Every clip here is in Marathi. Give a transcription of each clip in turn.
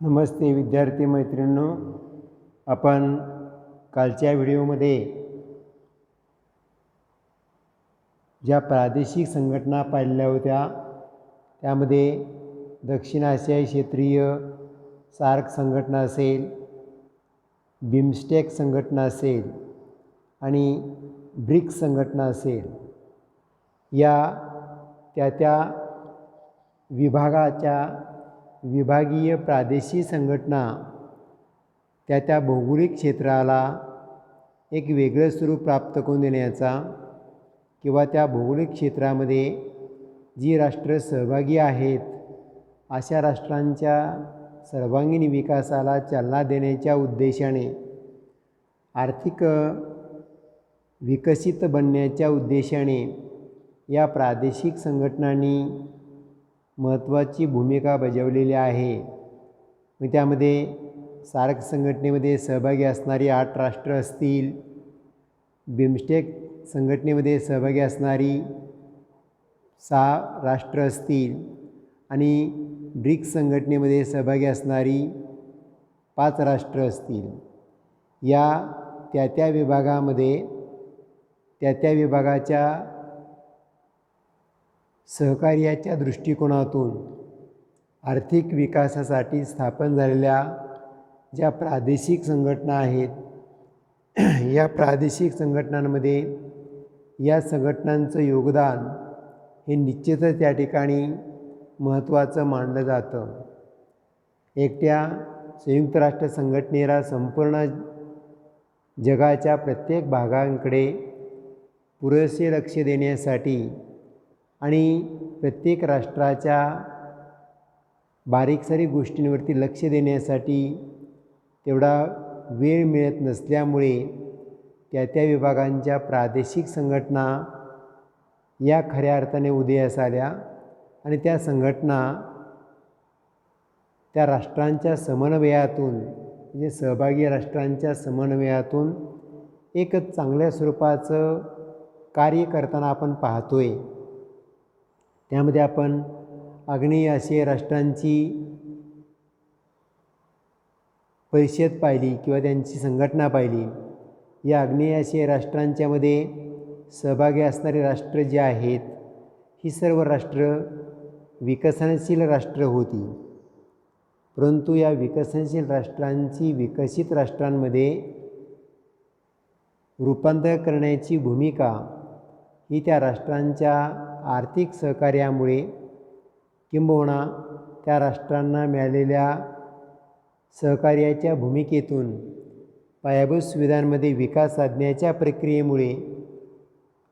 नमस्ते विद्यार्थी मैत्रिणींनो, आपण कालच्या व्हिडिओमध्ये ज्या प्रादेशिक संघटना पाहिल्या होत्या त्यामध्ये दक्षिण आशियाई क्षेत्रीय सार्क संघटना असेल, बिमस्टेक संघटना असेल आणि ब्रिक्स संघटना असेल, या त्या विभागाच्या विभागीय प्रादेशिक संघटना त्या भौगोलिक क्षेत्राला एक वेगळं स्वरूप प्राप्त करून देण्याचा किंवा त्या भौगोलिक क्षेत्रामध्ये जी राष्ट्र सहभागी आहेत अशा राष्ट्रांच्या सर्वांगीण विकासाला चालना देण्याच्या उद्देशाने, आर्थिक विकसित बनण्याच्या उद्देशाने या प्रादेशिक संघटनांनी महत्त्वाची भूमिका बजावलेली आहे. मग त्यामध्ये सार्क संघटनेमध्ये सहभागी असणारी 8 राष्ट्र असतील, बिमस्टेक संघटनेमध्ये सहभागी असणारी 6 राष्ट्र असतील आणि ब्रिक्स संघटनेमध्ये सहभागी असणारी 5 राष्ट्र असतील. या त्या विभागामध्ये त्या विभागाच्या सहकार्याच्या दृष्टिकोनातून आर्थिक विकासासाठी स्थापन झालेल्या ज्या प्रादेशिक संघटना आहेत, या प्रादेशिक संघटनांमध्ये या संघटनांचं योगदान हे निश्चितच त्या ठिकाणी महत्त्वाचं मानलं जातं. एकट्या संयुक्त राष्ट्र संघटनेला संपूर्ण जगाच्या प्रत्येक भागांकडे पुरेसे लक्ष देण्यासाठी आणि प्रत्येक राष्ट्राच्या बारीकसारीक गोष्टींवरती लक्ष देण्यासाठी तेवढा वेळ मिळत नसल्यामुळे त्या विभागांच्या प्रादेशिक संघटना या खऱ्या अर्थाने उदयास आल्या आणि त्या संघटना त्या राष्ट्रांच्या समन्वयातून, म्हणजे सहभागी राष्ट्रांच्या समन्वयातून एक चांगल्या स्वरूपाचं कार्य करताना आपण पाहतोय. त्यामध्ये आपण आग्नेय आशियाई राष्ट्रांची परिषद पाहिली किंवा त्यांची संघटना पाहिली. या आग्नेय आशियाई राष्ट्रांच्यामध्ये सहभागी असणारे राष्ट्र जे आहेत, ही सर्व राष्ट्र विकसनशील राष्ट्र होती. परंतु या विकसनशील राष्ट्रांची विकसित राष्ट्रांमध्ये रूपांतर करण्याची भूमिका ही त्या राष्ट्रांच्या आर्थिक सहकार्यामुळे किंबहुना त्या राष्ट्रांना मिळालेल्या सहकार्याच्या भूमिकेतून पायाभूत सुविधांमध्ये विकास साधण्याच्या प्रक्रियेमुळे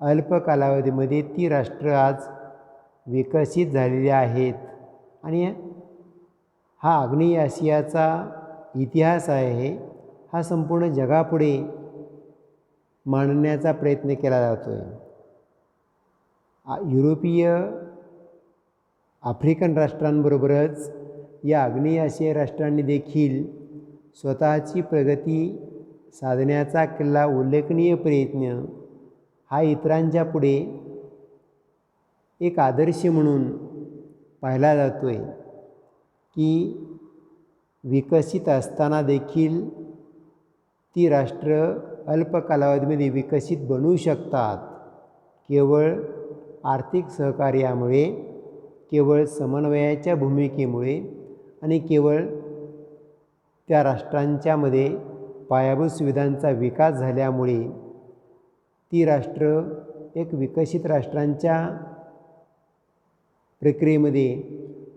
अल्प कालावधीमध्ये ती राष्ट्र आज विकसित झालेली आहेत. आणि हा आग्नेय आशियाचा इतिहास आहे, हा संपूर्ण जगापुढे मांडण्याचा प्रयत्न केला जातो आहे. युरोपीय आफ्रिकन राष्ट्रांबरोबरच या आग्नेय आशियाई राष्ट्रांनी देखील स्वतःची प्रगती साधण्याचा केलेला उल्लेखनीय प्रयत्न हा इतरांच्या पुढे एक आदर्श म्हणून पाहिला जातो आहे की विकसित असताना देखील ती राष्ट्र अल्प कालावधीमध्ये विकसित बनू शकतात, केवळ आर्थिक सहकार्यामुळे, केवळ समन्वयाच्या भूमिकेमुळे आणि केवळ त्या राष्ट्रांच्यामध्ये पायाभूत सुविधांचा विकास झाल्यामुळे ती राष्ट्र एक विकसित राष्ट्रांच्या प्रक्रियेमध्ये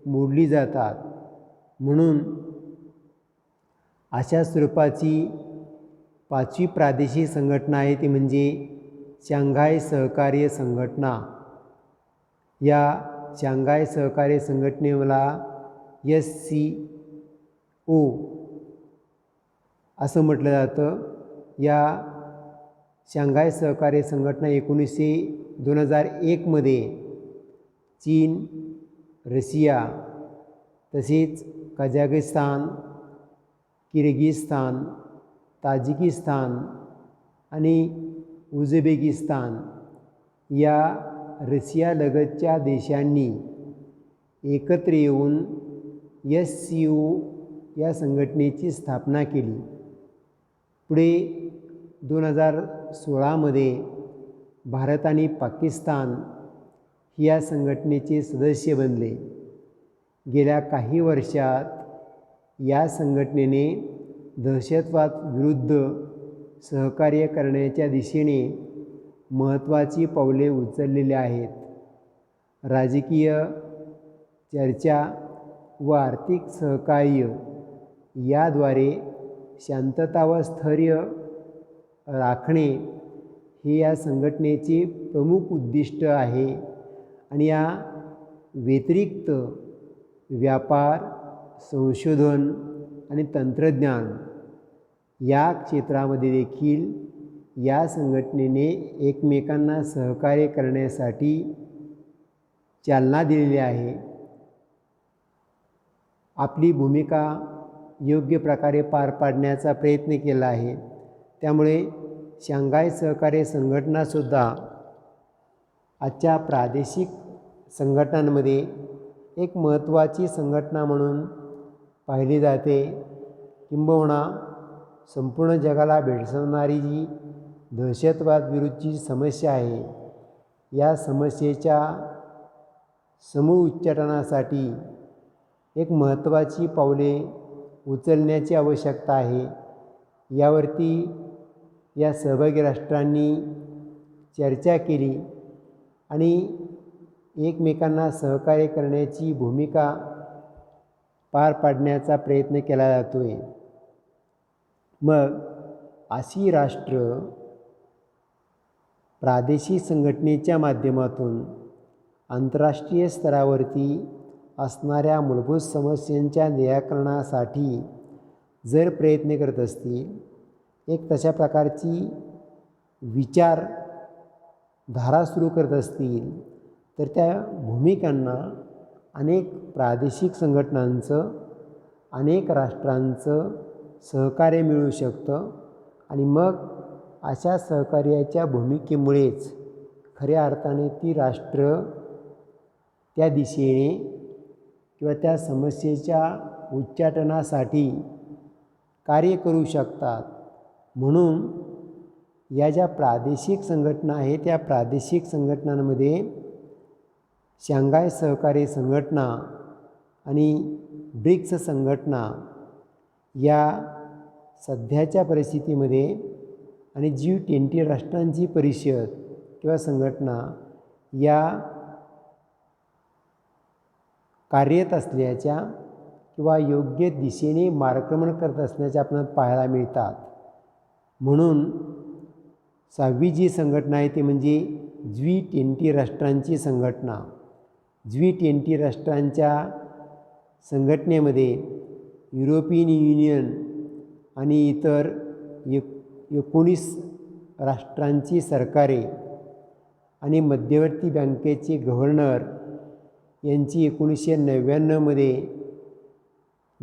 मोडली जातात. म्हणून अशा स्वरूपाची 5वी प्रादेशिक संघटना आहे ती म्हणजे शांघाय सहकार्य संघटना. या शांघाय सहकार्य संघटनेला SCO असं म्हटलं जातं. या शांघाय सहकार्य संघटना 2001 मध्ये चीन, रशिया तसेच कझाकिस्तान, किर्गिस्तान, ताजिकिस्तान आणि उझबेकिस्तान या रशियालगतच्या देशांनी एकत्र येऊन SCO या संघटनेची स्थापना केली. पुढे 2016मध्ये भारत आणि पाकिस्तान या संघटनेचे सदस्य बनले. गेल्या काही वर्षात या संघटनेने दहशतवाद विरुद्ध सहकार्य करण्याच्या दिशेने महत्त्वाची पावले उचललेली आहेत. राजकीय चर्चा व आर्थिक सहकार्य याद्वारे शांतता व स्थैर्य राखणे हे या संघटनेचे प्रमुख उद्दिष्ट आहे. आणि या व्यतिरिक्त व्यापार, संशोधन आणि तंत्रज्ञान या क्षेत्रामध्ये देखील या संघटनेने एकमेकांना सहकार्य करण्यासाठी चालना दिलेली आहे. आपली भूमिका योग्य प्रकारे पार पाडण्याचा प्रयत्न केला आहे. त्यामुळे शांघाय सहकार्य संघटनासुद्धा आजच्या प्रादेशिक संघटनांमध्ये एक महत्त्वाची संघटना म्हणून पाहिली जाते. किंबहुना संपूर्ण जगाला भेडसावणारी जी दहशतवाद विरुद्धची समस्या आहे, या समस्येच्या समूळ उच्चाटनासाठी एक महत्त्वाची पावले उचलण्याची आवश्यकता आहे. यावरती या सहभागी राष्ट्रांनी चर्चा केली आणि एकमेकांना सहकार्य करण्याची भूमिका पार पाडण्याचा प्रयत्न केला जातो आहे. मग अशी राष्ट्र प्रादेशिक संघटनेच्या माध्यमातून आंतरराष्ट्रीय स्तरावरती असणाऱ्या मूलभूत समस्यांच्या निराकरणासाठी जर प्रयत्न करत असतील, एक तशा प्रकारची विचारधारा सुरू करत असतील, तर त्या भूमिकांना अनेक प्रादेशिक संघटनांचं, अनेक राष्ट्रांचं सहकार्य मिळू शकतं. आणि मग अशा सहकार्याच्या भूमिकेमुळेच खऱ्या अर्थाने ती राष्ट्र त्या दिशेने किंवा त्या समस्येच्या उच्चाटनासाठी कार्य करू शकतात. म्हणून या ज्या प्रादेशिक संघटना आहेत, त्या प्रादेशिक संघटनांमध्ये शांघाय सहकार्य संघटना आणि ब्रिक्स संघटना या सध्याच्या परिस्थितीमध्ये आणि G20 राष्ट्रांची परिषद किंवा संघटना या कार्यरत असल्याच्या किंवा योग्य दिशेने मार्गक्रमण करत असल्याचे आपल्याला पाहायला मिळतात. म्हणून 6वी जी संघटना आहे ती म्हणजे G20 राष्ट्रांची संघटना. G20 राष्ट्रांच्या संघटनेमध्ये युरोपियन युनियन आणि इतर 19 राष्ट्रांची सरकारे आणि मध्यवर्ती बँकेचे गव्हर्नर यांची 1999मध्ये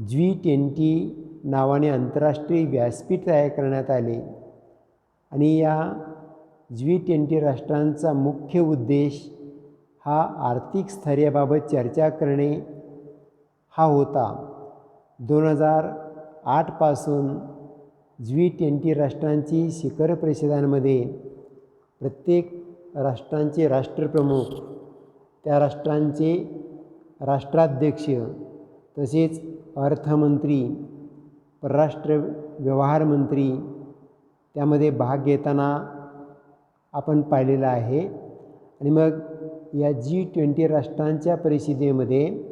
G20 नावाने आंतरराष्ट्रीय व्यासपीठ तयार करण्यात आले. आणि या G20 राष्ट्रांचा मुख्य उद्देश हा आर्थिक स्थैर्याबाबत चर्चा करणे हा होता. 2008 पासून G20 राष्ट्रांची शिखर परिषदांमध्ये प्रत्येक राष्ट्रांचे राष्ट्रप्रमुख, त्या राष्ट्रांचे राष्ट्राध्यक्ष तसेच अर्थमंत्री, परराष्ट्र व्यवहार मंत्री त्यामध्ये भाग घेताना आपण पाहिलेलं आहे. आणि मग या G20 राष्ट्रांच्या परिषदेमध्ये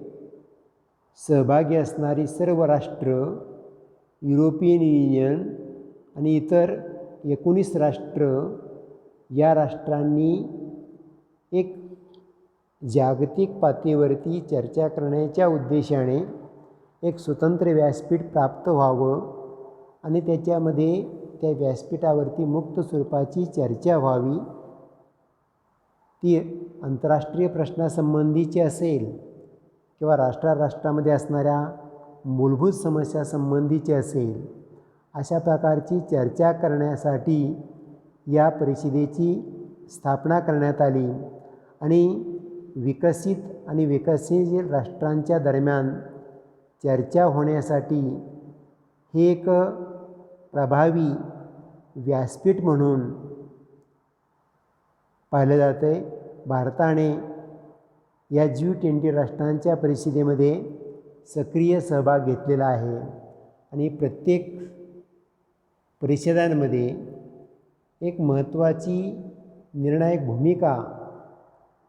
सहभागी असणारी सर्व राष्ट्र, युरोपियन युनियन आणि इतर 19 राष्ट्र या राष्ट्रांनी एक जागतिक पातळीवरती चर्चा करण्याच्या उद्देशाने एक स्वतंत्र व्यासपीठ प्राप्त व्हावं आणि त्याच्यामध्ये त्या व्यासपीठावरती मुक्त स्वरूपाची चर्चा व्हावी. ती आंतरराष्ट्रीय प्रश्नासंबंधीची असेल किंवा राष्ट्रामध्ये असणाऱ्या मूलभूत समस्यासंबंधीची असेल, अशा प्रकारची चर्चा करण्यासाठी या परिषदेची स्थापना करण्यात आली. आणि विकसित आणि विकसनशील राष्ट्रांच्या दरम्यान चर्चा होण्यासाठी हे एक प्रभावी व्यासपीठ म्हणून पाहिलं जातं आहे. भारताने या G20 राष्ट्रांच्या परिषदेमध्ये सक्रिय सहभाग घेतलेला आहे आणि प्रत्येक परिषदांमध्ये एक महत्त्वाची निर्णायक भूमिका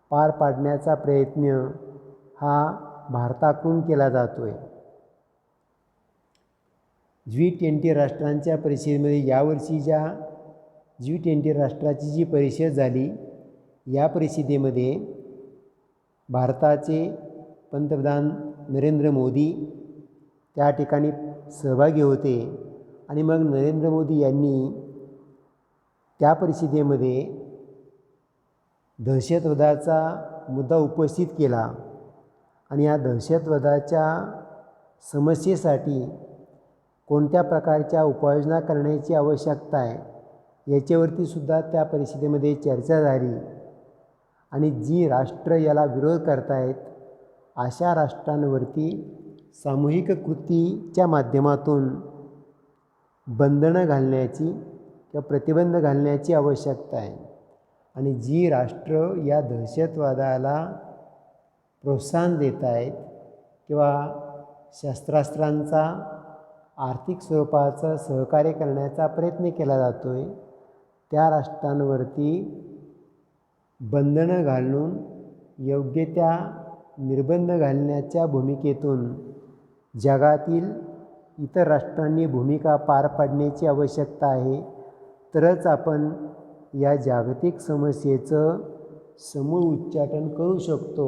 पार पाडण्याचा प्रयत्न हा भारताकडून केला जातो आहे. G20 राष्ट्रांच्या परिषदेमध्ये यावर्षी ज्या G20 राष्ट्राची जी परिषद झाली, या परिषदेमध्ये भारताचे पंतप्रधान नरेंद्र मोदी त्या ठिकाणी सहभागी होते आणि मग नरेंद्र मोदी यांनी त्या परिषदेमध्ये दहशतवादाचा मुद्दा उपस्थित केला आणि या दहशतवादाच्या समस्येसाठी कोणत्या प्रकारच्या उपाययोजना करण्याची आवश्यकता आहे याच्यावरती सुद्धा त्या परिषदेमध्ये चर्चा झाली आणि जी राष्ट्र याला विरोध करतायत अशा राष्ट्रांवरती सामूहिक कृतीच्या माध्यमातून बंधनं घालण्याची किंवा प्रतिबंध घालण्याची आवश्यकता आहे. आणि जी राष्ट्र या दहशतवादाला प्रोत्साहन देत आहेत किंवा शस्त्रास्त्रांचा आर्थिक स्वरूपाचं सहकार्य करण्याचा प्रयत्न केला जातो आहे, त्या राष्ट्रांवरती बंधनं घालून योग्य त्या निर्बंध घालण्याच्या भूमिकेतून जगातील इतर राष्ट्रांनी भूमिका पार पाडण्याची आवश्यकता आहे. तरच आपण या जागतिक समस्येचं समूळ उच्चाटन करू शकतो.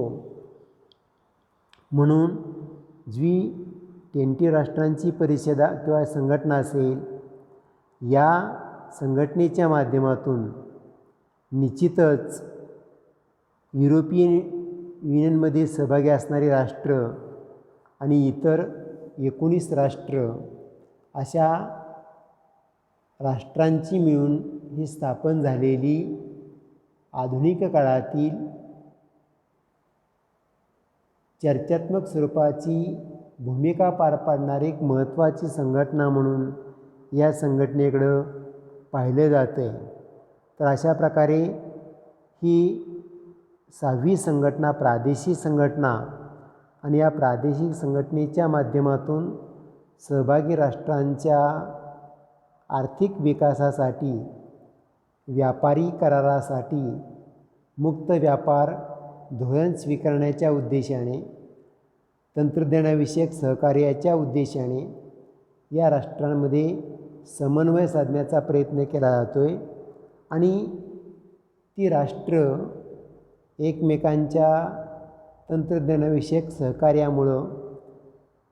म्हणून G20 राष्ट्रांची परिषद किंवा संघटना असेल, या संघटनेच्या माध्यमातून निश्चितच युरोपियन युनियनमध्ये सहभागी असणारी राष्ट्र आणि इतर 19 राष्ट्र अशा राष्ट्रांची मिळून ही स्थापन झालेली आधुनिक काळातील चर्चात्मक स्वरूपाची भूमिका पार पाडणारी एक महत्त्वाची संघटना म्हणून या संघटनेकडं पाहिलं जातं आहे. तर अशा प्रकारे ही 6वी संघटना प्रादेशिक संघटना आणि या प्रादेशिक संघटनेच्या माध्यमातून सहभागी राष्ट्रांच्या आर्थिक विकासासाठी, व्यापारी करारासाठी, मुक्त व्यापार धोरण स्वीकारण्याच्या उद्देशाने, तंत्रज्ञानाविषयक सहकार्याच्या उद्देशाने या राष्ट्रांमध्ये समन्वय साधण्याचा प्रयत्न केला जातो आहे आणि ती राष्ट्र एकमेकांच्या तंत्रज्ञानाविषयक सहकार्यामुळं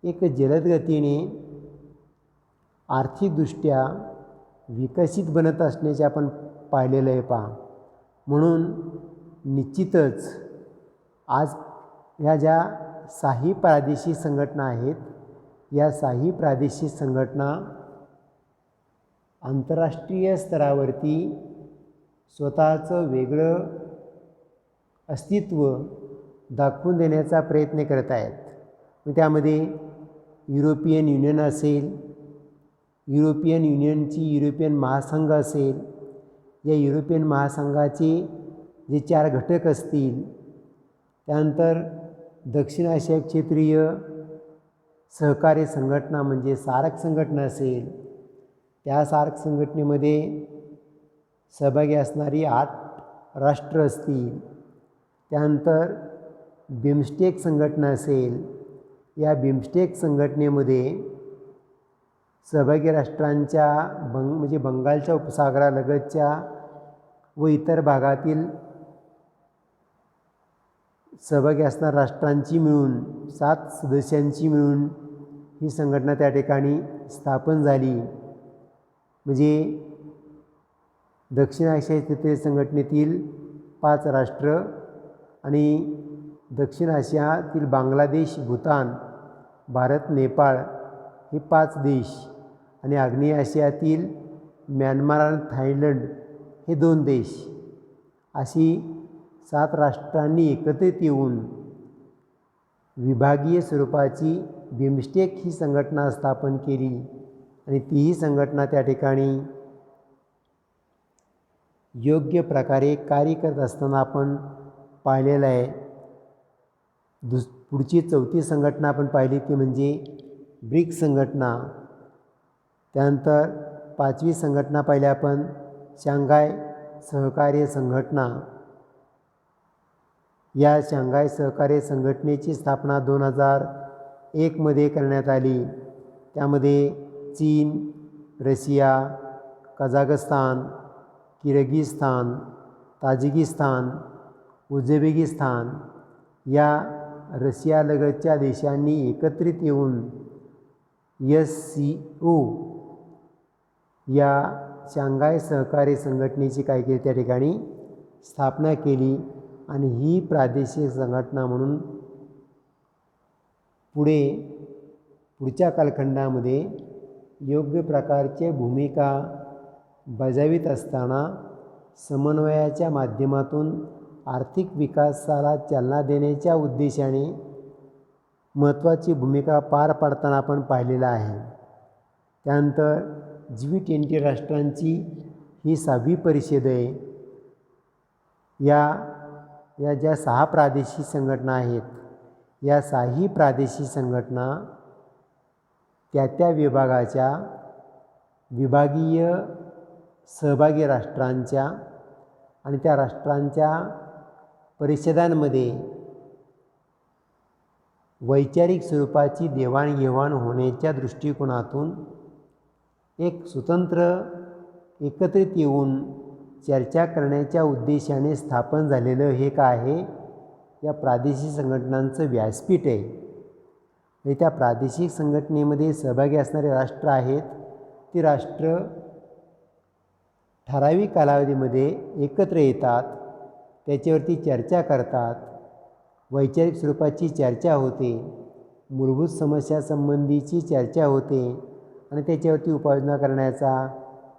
एक जलद गतीने आर्थिकदृष्ट्या विकसित बनत असण्याचे आपण पाहिलेलं आहे म्हणून निश्चितच आज ह्या ज्या 6 प्रादेशिक संघटना आहेत, या 6 प्रादेशिक संघटना आंतरराष्ट्रीय स्तरावरती स्वतःचं वेगळं अस्तित्व दाखवून देण्याचा प्रयत्न करत आहेत. मग त्यामध्ये युरोपियन युनियन असेल, युरोपियन युनियनची युरोपियन महासंघ असेल, या युरोपियन महासंघाचे जे 4 घटक असतील, त्यानंतर दक्षिण आशिया क्षेत्रीय सहकार्य संघटना म्हणजे सार्क संघटना असेल, त्या सार्क संघटनेमध्ये सहभागी असणारी 8 राष्ट्र असतील, त्यानंतर बिमस्टेक संघटना असेल, या बिमस्टेक संघटनेमध्ये सहभागी राष्ट्रांच्या म्हणजे बंगालच्या उपसागरालगतच्या व इतर भागातील सहभागी असणाऱ्या राष्ट्रांची मिळून 7 सदस्यांची मिळून ही संघटना त्या ठिकाणी स्थापन झाली. म्हणजे दक्षिण आशिया क्षेत्रीय संघटनेतील 5 राष्ट्र आणि दक्षिण आशियातील बांगलादेश, भूतान, भारत, नेपाळ हे 5 देश आणि आग्नेय आशियातील म्यानमार आणि थायलंड हे 2 देश, अशी 7 राष्ट्रांनी एकत्रित येऊन विभागीय स्वरूपाची बिमस्टेक ही संघटना स्थापन केली आणि तीही संघटना त्या ठिकाणी योग्य प्रकारे कार्य करत असताना आपण पाहिलेलं आहे. पुढची चौथी संघटना आपण पाहिली ती म्हणजे ब्रिक्स संघटना. त्यानंतर पाचवी संघटना पाहिली आपण शांघाय सहकार्य संघटना. या शांघाय सहकार्य संघटनेची स्थापना 2001 करण्यात आली. त्यामध्ये चीन, Russia, Kazakhstan, Kyrgyzstan, Tajikistan, Uzbekistan या रशियालगतच्या देशांनी एकत्रित येऊन SCO या शांघाय सहकार्य संघटनेची काय केली त्या ठिकाणी स्थापना केली आणि ही प्रादेशिक संघटना म्हणून पुढच्या कालखंडामध्ये योग्य प्रकारचे भूमिका बजावित असताना समन्वयाच्या माध्यमातून आर्थिक विकासाला चालना देण्याच्या उद्देशाने महत्त्वाची भूमिका पार पाडताना आपण पाहिलेलं आहे. त्यानंतर G20 राष्ट्रांची ही 6वी परिषद आहे. या ज्या 6 प्रादेशिक संघटना आहेत, या 6ही प्रादेशिक संघटना त्या विभागाच्या विभागीय सहभागी राष्ट्रांच्या आणि त्या राष्ट्रांच्या परिषदांमध्ये वैचारिक स्वरूपाची देवाणघेवाण होण्याच्या दृष्टिकोनातून एक स्वतंत्र एकत्रित येऊन चर्चा करण्याच्या उद्देशाने स्थापन झालेलं हे काय आहे, या प्रादेशिक संघटनांचं व्यासपीठ आहे. आणि त्या प्रादेशिक संघटनेमध्ये सहभागी असणारे राष्ट्र आहेत, ती राष्ट्र ठराविक कालावधीमध्ये एकत्र येतात, त्याच्यावरती चर्चा करतात, वैचारिक स्वरूपाची चर्चा होते, मूलभूत समस्यासंबंधीची चर्चा होते आणि त्याच्यावरती उपाययोजना करण्याचा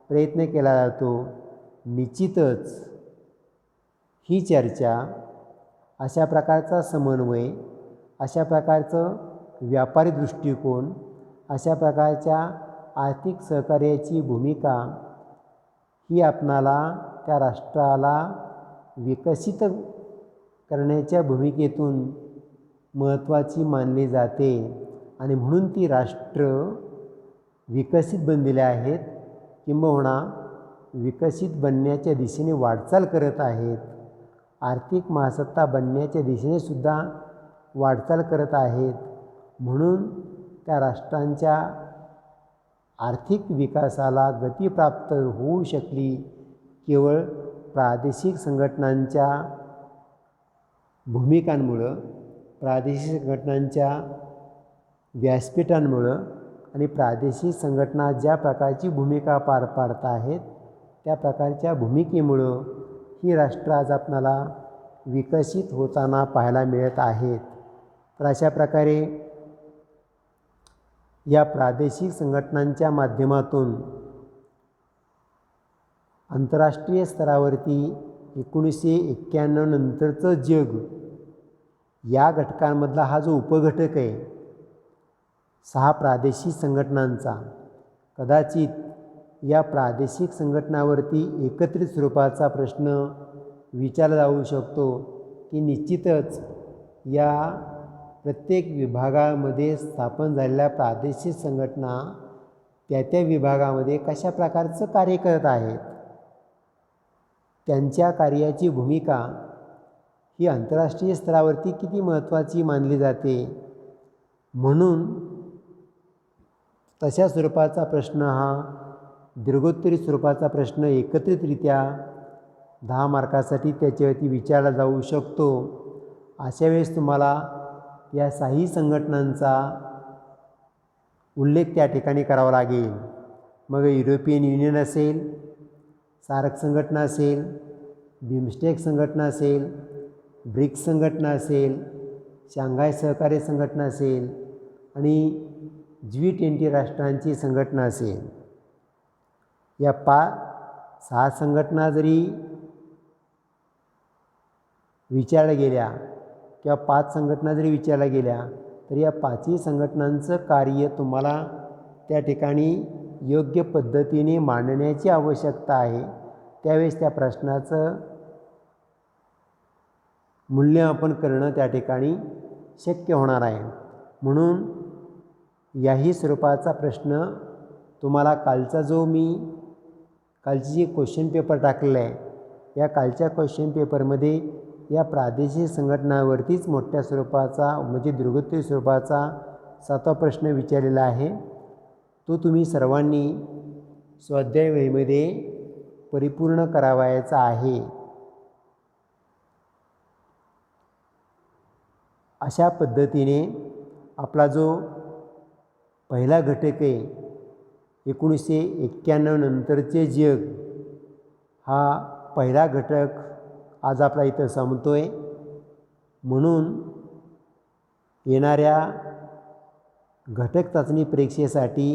प्रयत्न केला जातो. निश्चितच ही चर्चा, अशा प्रकारचा समन्वय, अशा प्रकारचं व्यापारी दृष्टिकोन, अशा प्रकारच्या आर्थिक सहकार्याची भूमिका ही आपणाला त्या राष्ट्राला विकसित करण्याच्या भूमिकेतून महत्त्वाची मानली जाते आणि म्हणून ती राष्ट्र विकसित बनलेले आहेत, किंबहुना विकसित बनण्याच्या दिशेने वाटचाल करत आहेत, आर्थिक महासत्ता बनण्याच्या दिशेने सुद्धा वाटचाल करत आहेत. म्हणून त्या राष्ट्रांच्या आर्थिक विकासाला गती प्राप्त होऊ शकली केवळ प्रादेशिक संघटनांच्या भूमिकांमुळं, प्रादेशिक संघटनांच्या व्यासपीठांमुळं आणि प्रादेशिक संघटना ज्या प्रकारची भूमिका पार पाडत आहेत त्या प्रकारच्या भूमिकेमुळं ही राष्ट्र आज आपणाला विकसित होताना पाहायला मिळत आहेत. तर अशा प्रकारे या प्रादेशिक संघटनांच्या माध्यमातून आंतरराष्ट्रीय स्तरावरती 1991 नंतरचं जग, या घटकांमधला हा जो उपघटक आहे 6 प्रादेशिक संघटनांचा, कदाचित या प्रादेशिक संघटनावरती एकत्रित स्वरूपाचा प्रश्न विचारला जाऊ शकतो की निश्चितच या प्रत्येक विभागामध्ये स्थापन झालेल्या प्रादेशिक संघटना त्या विभागामध्ये कशा प्रकारचं कार्य करत आहेत, त्यांच्या कार्याची भूमिका ही आंतरराष्ट्रीय स्तरावरती किती महत्त्वाची मानली जाते. म्हणून तशा स्वरूपाचा प्रश्न हा दीर्घोत्तरी स्वरूपाचा प्रश्न एकत्रितरित्या 10 मार्कासाठी त्याच्यावरती विचारला जाऊ शकतो. अशा वेळेस तुम्हाला या 6 संघटनांचा उल्लेख त्या ठिकाणी करावा लागेल. मग युरोपियन युनियन असेल, सार्क संघटना असेल, बिमस्टेक संघटना असेल, ब्रिक्स संघटना असेल, शांघाय सहकार्य संघटना असेल आणि G20 राष्ट्रांची संघटना असेल. या 6 संघटना जरी विचारल्या गेल्या किंवा 5 संघटना जरी विचारल्या गेल्या तर या पाचही संघटनांचं कार्य तुम्हाला त्या ठिकाणी योग्य पद्धतीने मांडण्याची आवश्यकता आहे. त्यावेळेस त्या प्रश्नाचं मूल्यमापन करणं त्या ठिकाणी शक्य होणार आहे. म्हणून याही स्वरूपाचा प्रश्न तुम्हाला कालची जी क्वेश्चन पेपर टाकलेला आहे, या कालच्या क्वेश्चन पेपरमध्ये या प्रादेशिक संघटनावरतीच मोठ्या स्वरूपाचा म्हणजे दीर्घोत्तरी स्वरूपाचा 7वा प्रश्न विचारलेला आहे. तो तुम्ही सर्वांनी स्वाध्याय वहीमध्ये परिपूर्ण करावायचा आहे. अशा पद्धतीने आपला जो पहिला घटक आहे 1991 नंतरचे जग, हा पहिला घटक आज आपला इथं संपतो आहे. म्हणून येणाऱ्या घटक चाचणी परीक्षेसाठी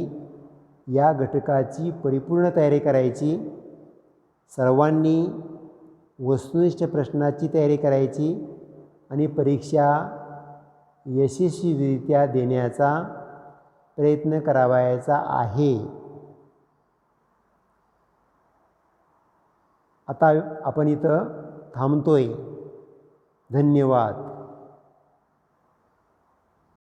या घटकाची परिपूर्ण तयारी करायची. सर्वांनी वस्तुनिष्ठ प्रश्नाची तयारी करायची आणि परीक्षा यशस्वीरित्या देण्याचा प्रयत्न करावायचा आहे. आता आपण इथं थांबतोय. धन्यवाद.